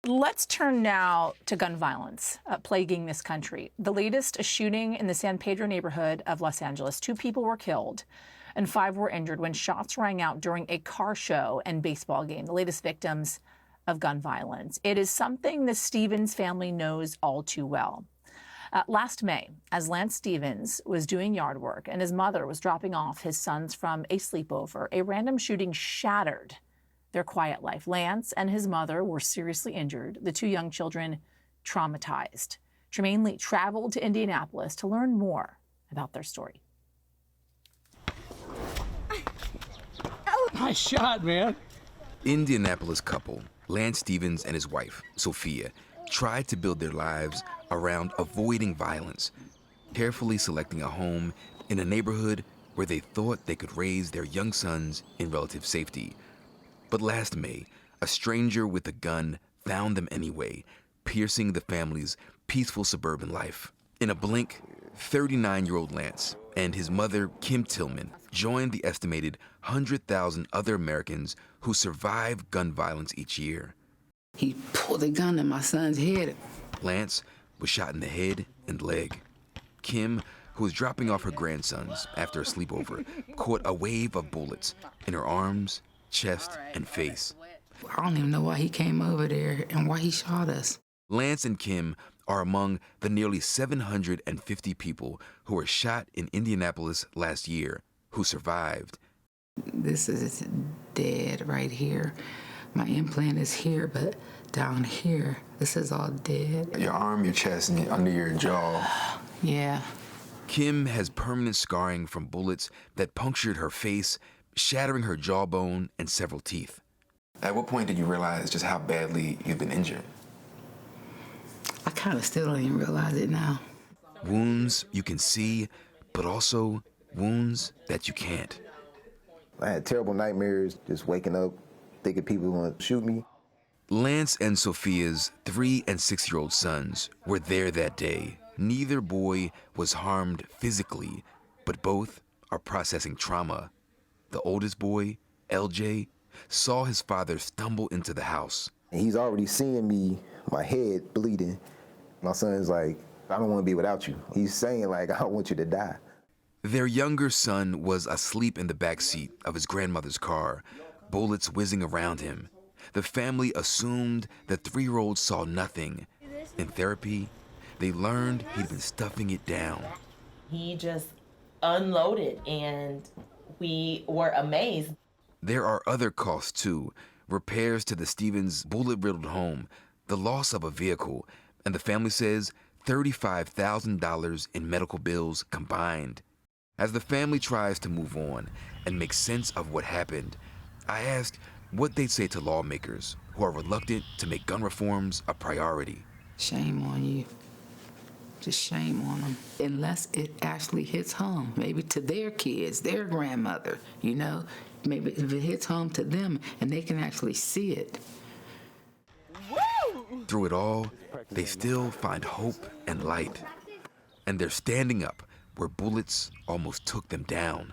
Let's turn now to gun violence plaguing this country. The latest, a shooting in the San Pedro neighborhood of Los Angeles. 2 people were killed and 5 were injured when shots rang out during a car show and baseball game. The latest victims of gun violence. It is something the Stevens family knows all too well. Last May, as Lance Stevens was doing yard work and his mother was dropping off his sons from a sleepover, a random shooting shattered their quiet life. Lance and his mother were seriously injured, the 2 young children traumatized. Trymaine Lee traveled to Indianapolis to learn more about their story. Nice shot, man. Indianapolis couple, Lance Stevens and his wife, Sophia, tried to build their lives around avoiding violence, carefully selecting a home in a neighborhood where they thought they could raise their young sons in relative safety. But last May, a stranger with a gun found them anyway, piercing the family's peaceful suburban life. In a blink, 39-year-old Lance and his mother, Kim Tillman, joined the estimated 100,000 other Americans who survive gun violence each year. He pulled a gun in my son's head. Lance was shot in the head and leg. Kim, who was dropping off her grandsons after a sleepover, caught a wave of bullets in her arms, chest, and face. I don't even know why he came over there and why he shot us. Lance and Kim are among the nearly 750 people who were shot in Indianapolis last year who survived. This is dead right here. My implant is here, but down here, this is all dead. Your arm, your chest, and under your jaw. Yeah. Kim has permanent scarring from bullets that punctured her face, shattering her jawbone and several teeth. At what point did you realize just how badly you've been injured? I kind of still don't even realize it now. Wounds you can see, but also wounds that you can't. I had terrible nightmares, just waking up, thinking people were gonna shoot me. Lance and Sophia's 3- and 6-year-old sons were there that day. Neither boy was harmed physically, but both are processing trauma. The oldest boy, LJ, saw his father stumble into the house. And he's already seeing me, my head bleeding. My son's like, I don't want to be without you. He's saying like, I don't want you to die. Their younger son was asleep in the back seat of his grandmother's car, bullets whizzing around him. The family assumed the 3-year-old saw nothing. In therapy, they learned he'd been stuffing it down. He just unloaded, and we were amazed. There are other costs, too. Repairs to the Stevens' bullet-riddled home, the loss of a vehicle, and the family says $35,000 in medical bills combined. As the family tries to move on and make sense of what happened, I asked what they'd say to lawmakers who are reluctant to make gun reforms a priority. Shame on you. Just shame on them. Unless it actually hits home, maybe to their kids, their grandmother, you know? Maybe if it hits home to them and they can actually see it. Woo! Through it all, they still find hope and light. And they're standing up where bullets almost took them down.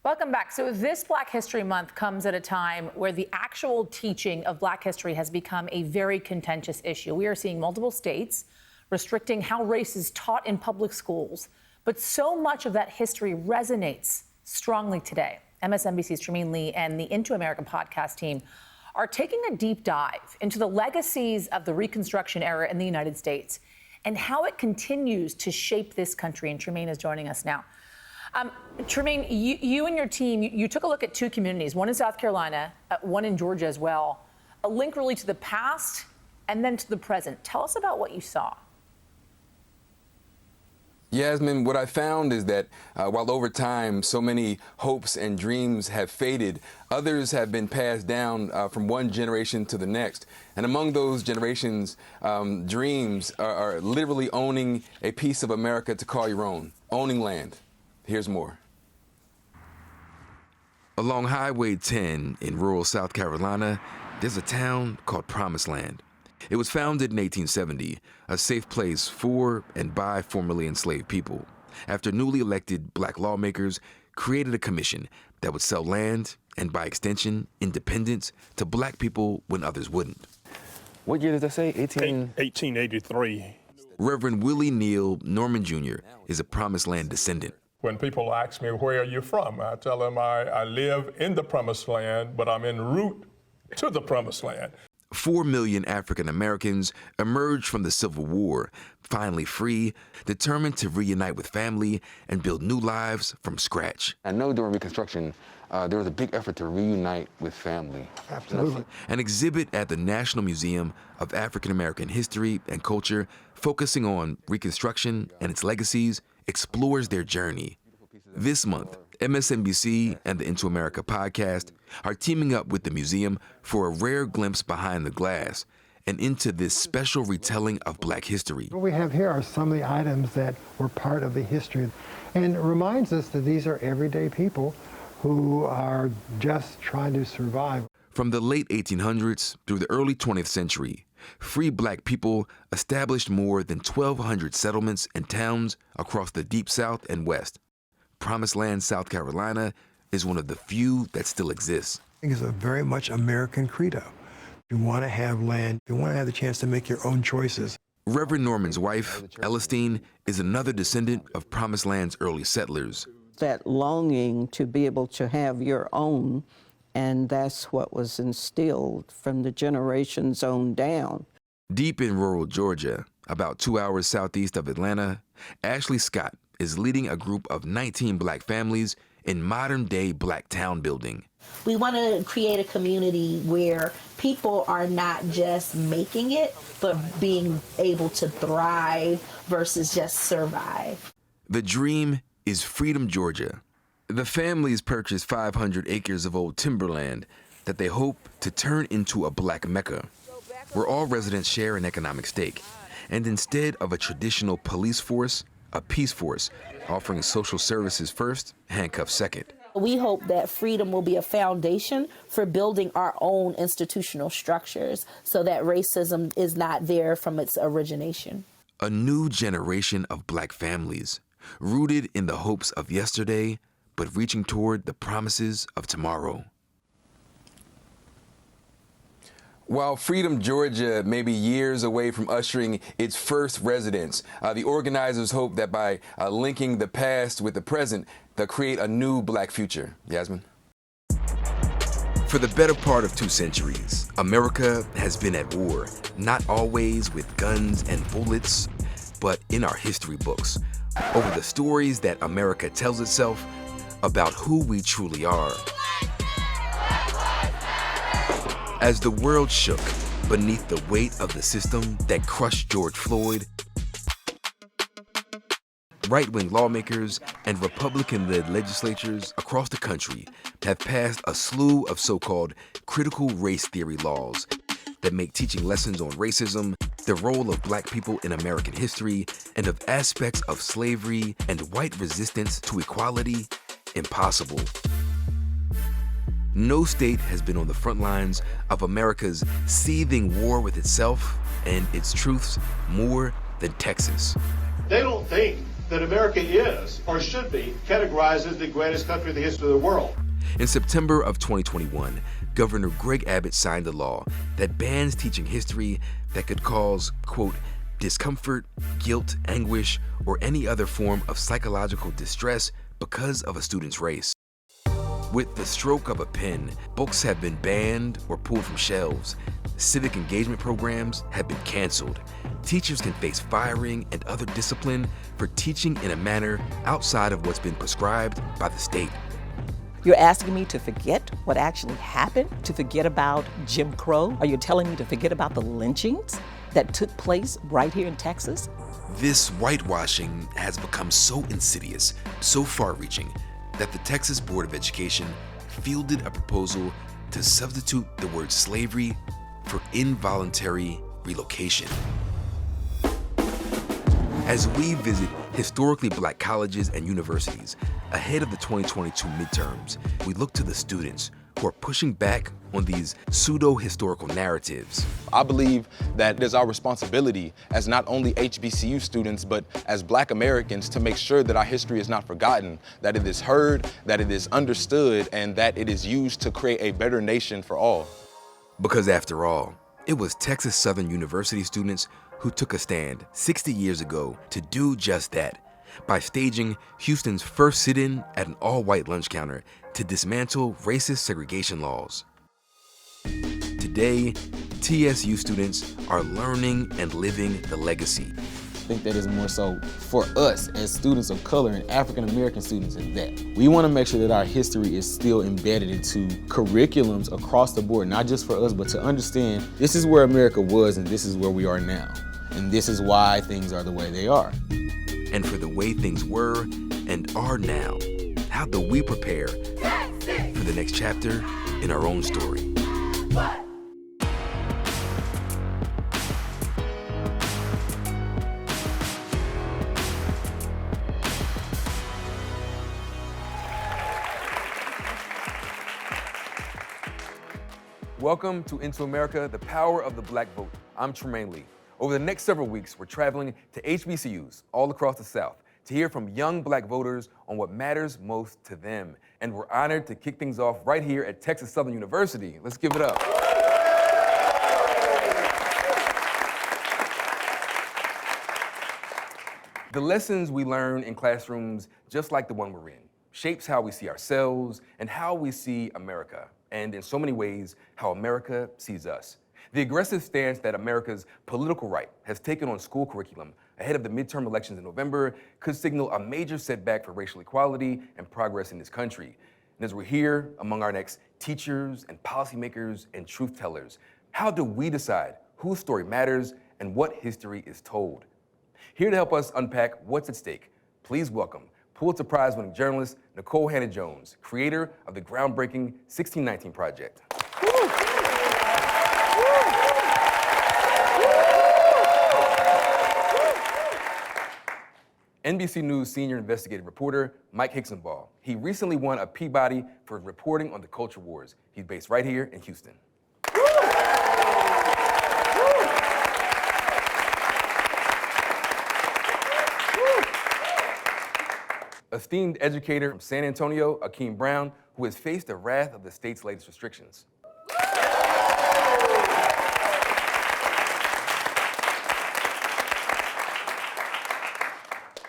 Welcome back. So this Black History Month comes at a time where the actual teaching of Black history has become a very contentious issue. We are seeing multiple states restricting how race is taught in public schools, but so much of that history resonates strongly today. MSNBC's Trymaine Lee and the Into America podcast team are taking a deep dive into the legacies of the Reconstruction era in the United States and how it continues to shape this country. And Trymaine is joining us now. Trymaine, you and your team, you took a look at 2 communities, one in South Carolina, one in Georgia as well, a link really to the past and then to the present. Tell us about what you saw. Yasmin, what I found is that while over time so many hopes and dreams have faded, others have been passed down from one generation to the next. And among those generations' dreams are literally owning a piece of America to call your own, owning land. Here's more. Along Highway 10 in rural South Carolina, there's a town called Promised Land. It was founded in 1870, a safe place for and by formerly enslaved people, after newly elected Black lawmakers created a commission that would sell land and, by extension, independence to black people when others wouldn't. What year does that say? 1883. Reverend Willie Neal Norman Jr. is a Promised Land descendant. When people ask me, where are you from? I tell them I live in the Promised Land, but I'm en route to the Promised Land. 4 million African Americans emerged from the Civil War, finally free, determined to reunite with family and build new lives from scratch. I know during Reconstruction, there was a big effort to reunite with family. Absolutely. An exhibit at the National Museum of African American History and Culture, focusing on Reconstruction and its legacies, explores their journey. This month, MSNBC and the Into America podcast are teaming up with the museum for a rare glimpse behind the glass and into this special retelling of Black history. What we have here are some of the items that were part of the history, and it reminds us that these are everyday people who are just trying to survive. From the late 1800s through the early 20th century, free Black people established more than 1,200 settlements and towns across the Deep South and West. Promised Land, South Carolina, is one of the few that still exists. I think it's a very much American credo. You want to have land, you want to have the chance to make your own choices. Reverend Norman's wife, Elistine, is another descendant of Promised Land's early settlers. That longing to be able to have your own, and that's what was instilled from the generations on down. Deep in rural Georgia, about 2 hours southeast of Atlanta, Ashley Scott is leading a group of 19 Black families in modern-day Black town building. We want to create a community where people are not just making it, but being able to thrive versus just survive. The dream is Freedom, Georgia. The families purchased 500 acres of old timberland that they hope to turn into a Black Mecca, where all residents share an economic stake. And instead of a traditional police force, a peace force, offering social services first, handcuffs second. We hope that Freedom will be a foundation for building our own institutional structures so that racism is not there from its origination. A new generation of Black families, rooted in the hopes of yesterday, but reaching toward the promises of tomorrow. While Freedom, Georgia may be years away from ushering its first residents, the organizers hope that by linking the past with the present, they'll create a new Black future. Yasmin? For the better part of 2 centuries, America has been at war, not always with guns and bullets, but in our history books, over the stories that America tells itself about who we truly are. As the world shook beneath the weight of the system that crushed George Floyd, right-wing lawmakers and Republican-led legislatures across the country have passed a slew of so-called critical race theory laws that make teaching lessons on racism, the role of Black people in American history, and of aspects of slavery and white resistance to equality impossible. No state has been on the front lines of America's seething war with itself and its truths more than Texas. They don't think that America is, or should be, categorized as the greatest country in the history of the world. In September of 2021, Governor Greg Abbott signed a law that bans teaching history that could cause, quote, discomfort, guilt, anguish, or any other form of psychological distress because of a student's race. With the stroke of a pen, books have been banned or pulled from shelves. Civic engagement programs have been canceled. Teachers can face firing and other discipline for teaching in a manner outside of what's been prescribed by the state. You're asking me to forget what actually happened, to forget about Jim Crow? Are you telling me to forget about the lynchings that took place right here in Texas? This whitewashing has become so insidious, so far-reaching, that the Texas Board of Education fielded a proposal to substitute the word slavery for involuntary relocation. As we visit historically Black colleges and universities ahead of the 2022 midterms, we look to the students who are pushing back on these pseudo-historical narratives. I believe that it is our responsibility as not only HBCU students, but as Black Americans to make sure that our history is not forgotten, that it is heard, that it is understood, and that it is used to create a better nation for all. Because after all, it was Texas Southern University students who took a stand 60 years ago to do just that by staging Houston's first sit-in at an all-white lunch counter to dismantle racist segregation laws. Today, TSU students are learning and living the legacy. I think that is more so for us as students of color and African American students is that we want to make sure that our history is still embedded into curriculums across the board, not just for us, but to understand this is where America was and this is where we are now. And this is why things are the way they are. And for the way things were and are now, how do we prepare for the next chapter in our own story? Welcome to Into America, the Power of the Black Vote. I'm Trymaine Lee. Over the next several weeks, we're traveling to HBCUs all across the South to hear from young Black voters on what matters most to them. And we're honored to kick things off right here at Texas Southern University. Let's give it up. The lessons we learn in classrooms just like the one we're in shapes how we see ourselves and how we see America, and in so many ways, how America sees us. The aggressive stance that America's political right has taken on school curriculum ahead of the midterm elections in November could signal a major setback for racial equality and progress in this country. And as we're here among our next teachers and policymakers and truth tellers, how do we decide whose story matters and what history is told? Here to help us unpack what's at stake, please welcome Pulitzer Prize-winning journalist Nikole Hannah-Jones, creator of the groundbreaking 1619 Project. NBC News senior investigative reporter Mike Hixenbaugh. He recently won a Peabody for reporting on the culture wars. He's based right here in Houston. Esteemed educator from San Antonio, Akeem Brown, who has faced the wrath of the state's latest restrictions.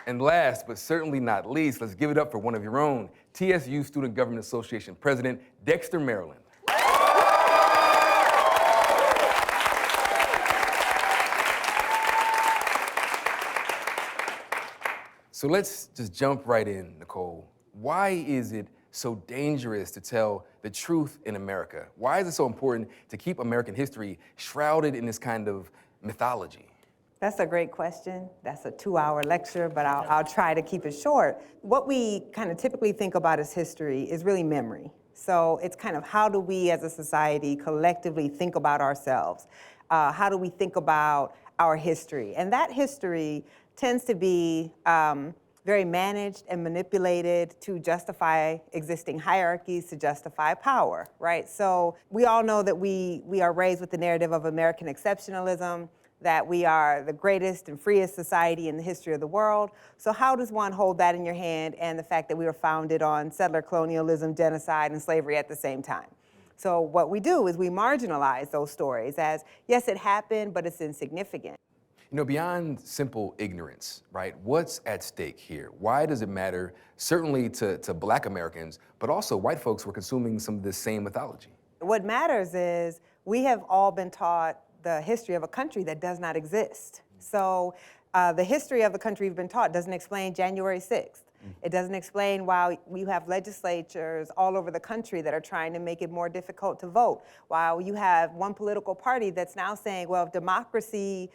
And last, but certainly not least, let's give it up for one of your own, TSU Student Government Association President, Dexter Maryland. So let's just jump right in, Nikole. Why is it so dangerous to tell the truth in America? Why is it so important to keep American history shrouded in this kind of mythology? That's a great question. That's a 2-hour lecture, but I'll try to keep it short. What we kind of typically think about as history is really memory. So it's kind of how do we as a society collectively think about ourselves? How do we think about our history? And that history tends to be very managed and manipulated to justify existing hierarchies, to justify power, right? So we all know that we are raised with the narrative of American exceptionalism, that we are the greatest and freest society in the history of the world. So how does one hold that in your hand and the fact that we were founded on settler colonialism, genocide, and slavery at the same time? So what we do is we marginalize those stories as, yes, it happened, but it's insignificant. You know, beyond simple ignorance, right? What's at stake here? Why does it matter, certainly to Black Americans, but also white folks who are consuming some of this same mythology? What matters is we have all been taught the history of a country that does not exist. So the history of the country we've been taught doesn't explain January 6th. It doesn't explain why you have legislatures all over the country that are trying to make it more difficult to vote. While you have one political party that's now saying, well, if democracy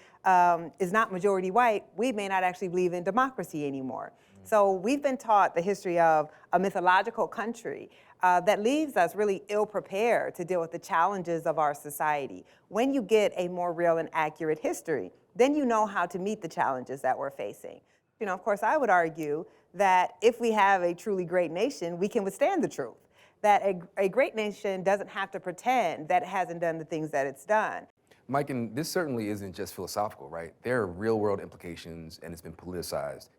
is not majority white, we may not actually believe in democracy anymore. So we've been taught the history of a mythological country that leaves us really ill-prepared to deal with the challenges of our society. When you get a more real and accurate history, then you know how to meet the challenges that we're facing. You know, of course, I would argue that if we have a truly great nation, we can withstand the truth. that a great nation doesn't have to pretend that it hasn't done the things that it's done. Mike, and this certainly isn't just philosophical, right? There are real-world implications, and it's been politicized.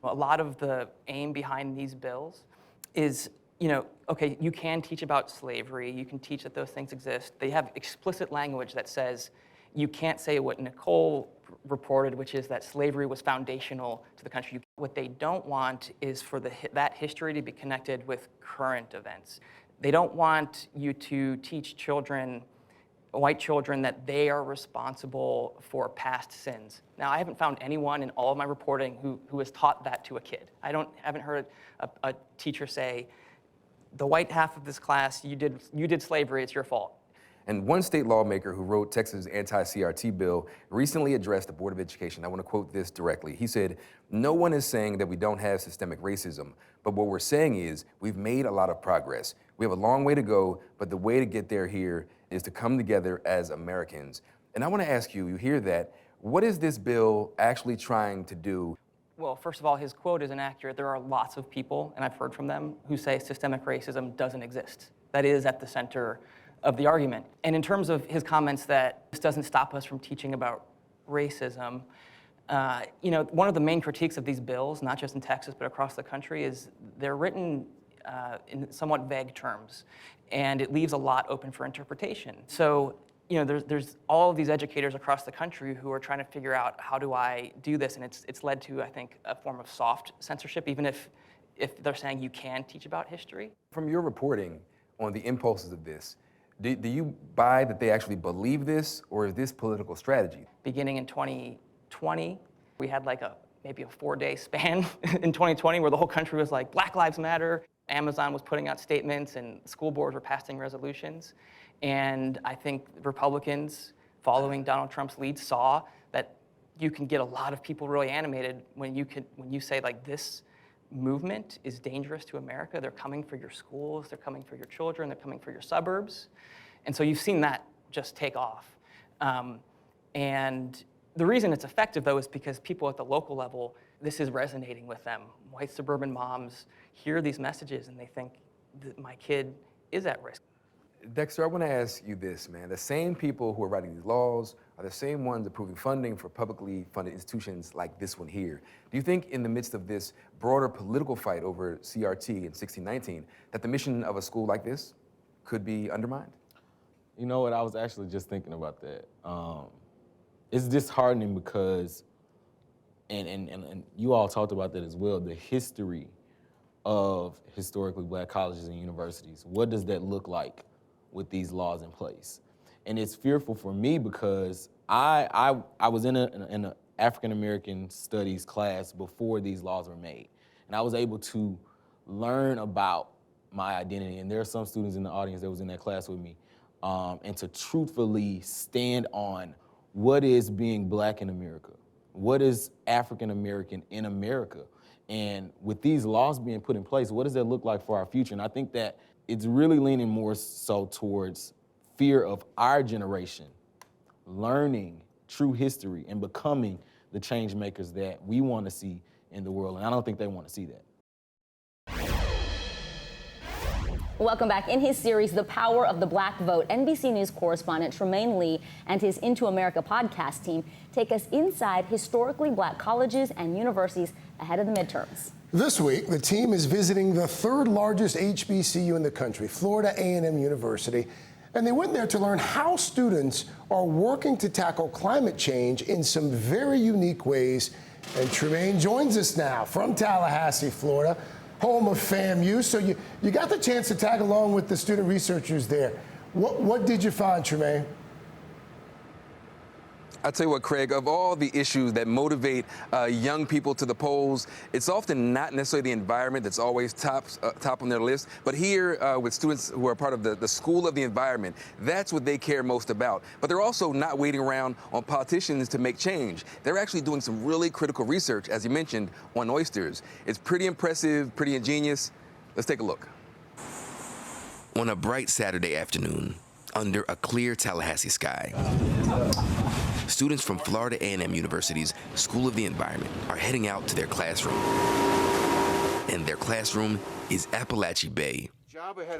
A lot of the aim behind these bills is, okay, you can teach about slavery, you can teach that those things exist. They have explicit language that says you can't say what Nicole reported, which is that slavery was foundational to the country. What they don't want is for that history to be connected with current events. They don't want you to teach children, white children, that they are responsible for past sins. Now, I haven't found anyone in all of my reporting who has taught that to a kid. I haven't heard a teacher say, the white half of this class, you did slavery, it's your fault. And one state lawmaker who wrote Texas' anti-CRT bill recently addressed the Board of Education. I want to quote this directly. He said, "No one is saying that we don't have systemic racism, but what we're saying is we've made a lot of progress. We have a long way to go, but the way to get there here is to come together as Americans." And I want to ask you, you hear that, what is this bill actually trying to do? Well, first of all, his quote is inaccurate. There are lots of people, and I've heard from them, who say systemic racism doesn't exist. That is at the center of the argument. And in terms of his comments that this doesn't stop us from teaching about racism, one of the main critiques of these bills, not just in Texas, but across the country, is they're written in somewhat vague terms, and it leaves a lot open for interpretation. So, there's all of these educators across the country who are trying to figure out, how do I do this? And it's led to, I think, a form of soft censorship, even if they're saying you can teach about history. From your reporting on the impulses of this, do you buy that they actually believe this, or is this political strategy? Beginning in 2020, we had maybe a 4-day span in 2020 where the whole country was like, Black Lives Matter. Amazon was putting out statements and school boards were passing resolutions. And I think Republicans, following Donald Trump's lead, saw that you can get a lot of people really animated when you say, this movement is dangerous to America. They're coming for your schools, they're coming for your children, they're coming for your suburbs. And so you've seen that just take off. And the reason it's effective, though, is because people at the local level, this is resonating with them. White suburban moms hear these messages and they think that my kid is at risk. Dexter, I want to ask you this, man. The same people who are writing these laws are the same ones approving funding for publicly funded institutions like this one here. Do you think in the midst of this broader political fight over CRT in 1619 that the mission of a school like this could be undermined? You know what, I was actually just thinking about that. It's disheartening because, and you all talked about that as well, the history of historically Black colleges and universities. What does that look like with these laws in place? And it's fearful for me because I was in an African American studies class before these laws were made. And I was able to learn about my identity. And there are some students in the audience that was in that class with me. And to truthfully stand on what is being Black in America, what is African American in America. And with these laws being put in place, what does that look like for our future? And I think that it's really leaning more so towards fear of our generation learning true history and becoming the change makers that we want to see in the world. And I don't think they want to see that. Welcome back. In his series, The Power of the Black Vote, NBC News correspondent Trymaine Lee and his Into America podcast team take us inside historically Black colleges and universities ahead of the midterms. This week, the team is visiting the third largest HBCU in the country, Florida A&M University, and they went there to learn how students are working to tackle climate change in some very unique ways. And Trymaine joins us now from Tallahassee, Florida, home of FAMU. So you got the chance to tag along with the student researchers there. What did you find, Trymaine? I'll tell you what, Craig, of all the issues that motivate young people to the polls, it's often not necessarily the environment that's always top on their list, but here with students who are part of the School of the Environment, that's what they care most about. But they're also not waiting around on politicians to make change. They're actually doing some really critical research, as you mentioned, on oysters. It's pretty impressive, pretty ingenious. Let's take a look. On a bright Saturday afternoon, under a clear Tallahassee sky, students from Florida A&M University's School of the Environment are heading out to their classroom. And their classroom is Appalachia Bay,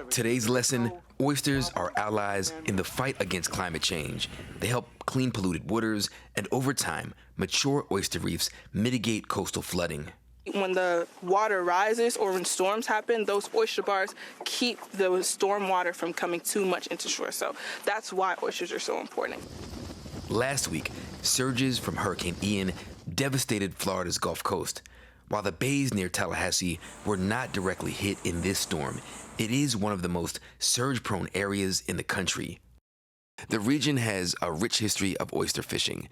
Today's lesson, oysters are allies in the fight against climate change. They help clean polluted waters, and over time, mature oyster reefs mitigate coastal flooding. When the water rises or when storms happen, those oyster bars keep the storm water from coming too much into shore. So that's why oysters are so important. Last week, surges from Hurricane Ian devastated Florida's Gulf Coast. While the bays near Tallahassee were not directly hit in this storm, it is one of the most surge-prone areas in the country. The region has a rich history of oyster fishing,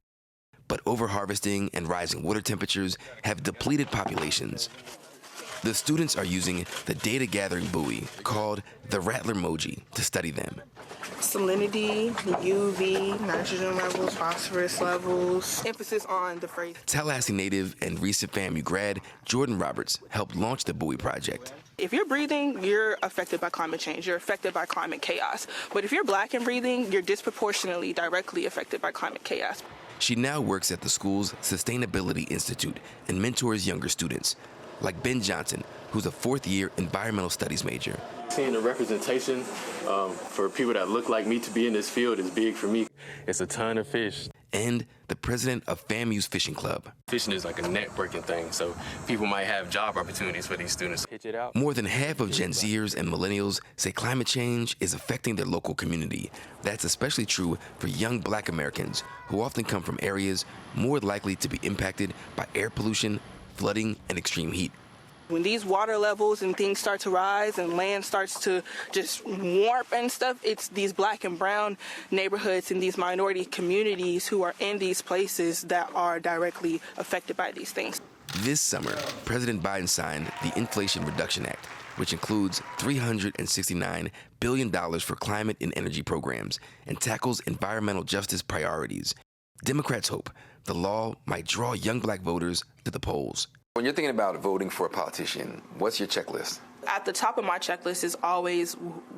but overharvesting and rising water temperatures have depleted populations. The students are using the data-gathering buoy called the Rattler-Moji to study them. Salinity, UV, nitrogen levels, phosphorus levels, emphasis on the phrase. Tallahassee native and recent FAMU grad Jordan Roberts helped launch the buoy project. If you're breathing, you're affected by climate change. You're affected by climate chaos. But if you're Black and breathing, you're disproportionately directly affected by climate chaos. She now works at the school's Sustainability Institute and mentors younger students, like Ben Johnson, who's a fourth-year environmental studies major. Seeing the representation for people that look like me to be in this field is big for me. It's a ton of fish. And the president of FAMU's fishing club. Fishing is like a networking thing, so people might have job opportunities for these students. Pitch it out. More than half of Gen Zers and millennials say climate change is affecting their local community. That's especially true for young Black Americans, who often come from areas more likely to be impacted by air pollution, flooding, and extreme heat. When these water levels and things start to rise and land starts to just warp and stuff, it's these Black and brown neighborhoods and these minority communities who are in these places that are directly affected by these things. This summer, President Biden signed the Inflation Reduction Act, which includes $369 billion for climate and energy programs and tackles environmental justice priorities. Democrats hope the law might draw young Black voters to the polls. When you're thinking about voting for a politician, what's your checklist? At the top of my checklist is always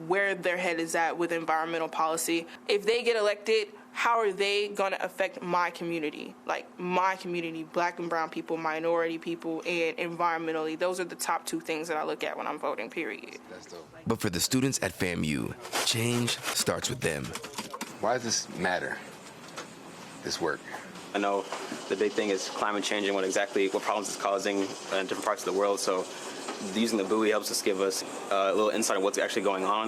where their head is at with environmental policy. If they get elected, how are they going to affect my community? Like my community, Black and brown people, minority people, and environmentally. Those are the top two things that I look at when I'm voting, period. That's dope. But for the students at FAMU, change starts with them. Why does this matter, this work? I know the big thing is climate change and what problems it's causing in different parts of the world. So using the buoy helps us give us a little insight on what's actually going on.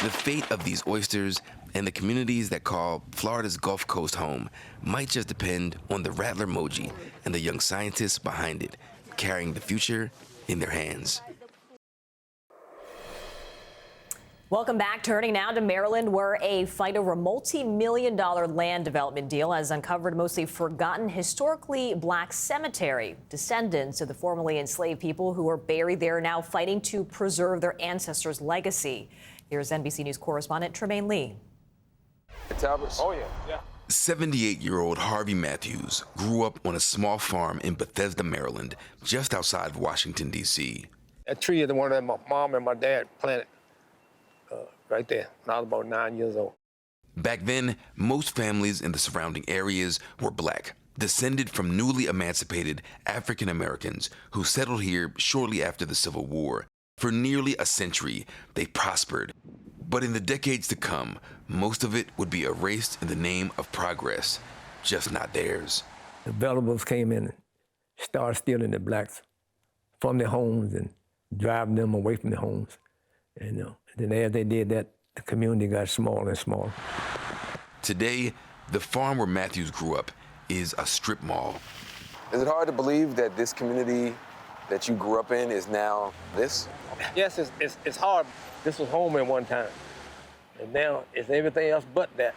The fate of these oysters and the communities that call Florida's Gulf Coast home might just depend on the Rattler-Moji and the young scientists behind it, carrying the future in their hands. Welcome back. Turning now to Maryland, where a fight over a multi-million-dollar land development deal has uncovered a mostly forgotten historically Black cemetery. Descendants of the formerly enslaved people who are buried there are now fighting to preserve their ancestors' legacy. Here's NBC News correspondent Trymaine Lee. Oh, yeah. 78-year-old Harvey Matthews grew up on a small farm in Bethesda, Maryland, just outside of Washington, D.C. That tree is the one that my mom and my dad planted. Right there, when I was about 9 years old. Back then, most families in the surrounding areas were Black, descended from newly emancipated African Americans who settled here shortly after the Civil War. For nearly a century, they prospered. But in the decades to come, most of it would be erased in the name of progress, just not theirs. The Venables came in and started stealing the Blacks from their homes and driving them away from their homes. And then as they did that, the community got smaller and smaller. Today, the farm where Matthews grew up is a strip mall. Is it hard to believe that this community that you grew up in is now this? Yes, it's hard. This was home at one time. And now it's everything else but that.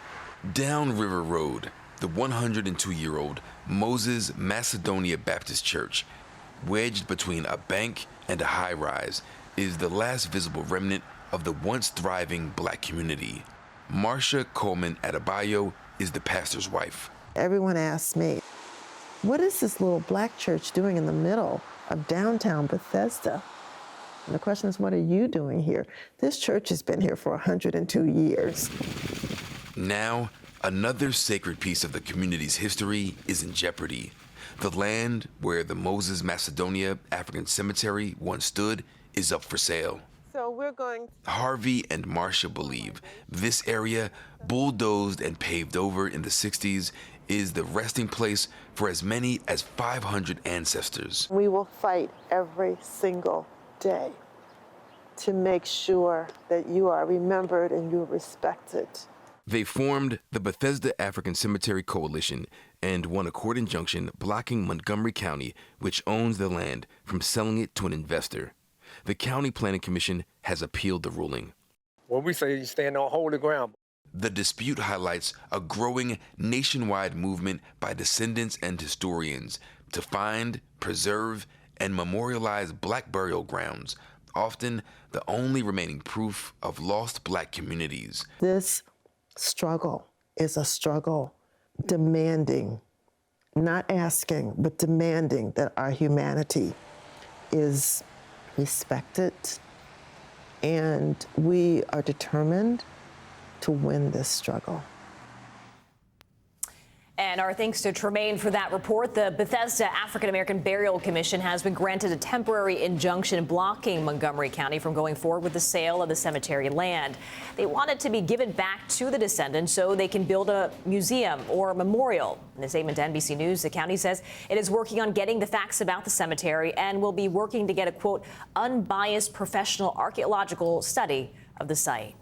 Down River Road, the 102-year-old Moses Macedonia Baptist Church, wedged between a bank and a high-rise, is the last visible remnant of the once thriving Black community. Marcia Coleman Adebayo is the pastor's wife. Everyone asks me, what is this little Black church doing in the middle of downtown Bethesda? And the question is, what are you doing here? This church has been here for 102 years. Now, another sacred piece of the community's history is in jeopardy. The land where the Moses Macedonia African Cemetery once stood is up for sale. So we're going. Harvey and Marcia believe this area, bulldozed and paved over in the 60s, is the resting place for as many as 500 ancestors. We will fight every single day to make sure that you are remembered and you're respected. They formed the Bethesda African Cemetery Coalition and won a court injunction blocking Montgomery County, which owns the land, from selling it to an investor. The County Planning Commission has appealed the ruling. Well, we say you stand on holy ground. The dispute highlights a growing nationwide movement by descendants and historians to find, preserve, and memorialize Black burial grounds, often the only remaining proof of lost Black communities. This struggle is a struggle demanding, not asking, but demanding that our humanity is respected, and we are determined to win this struggle. And our thanks to Trymaine for that report. The Bethesda African American Burial Commission has been granted a temporary injunction blocking Montgomery County from going forward with the sale of the cemetery land. They want it to be given back to the descendants so they can build a museum or a memorial. In a statement to NBC News, the county says it is working on getting the facts about the cemetery and will be working to get a, quote, unbiased professional archaeological study of the site.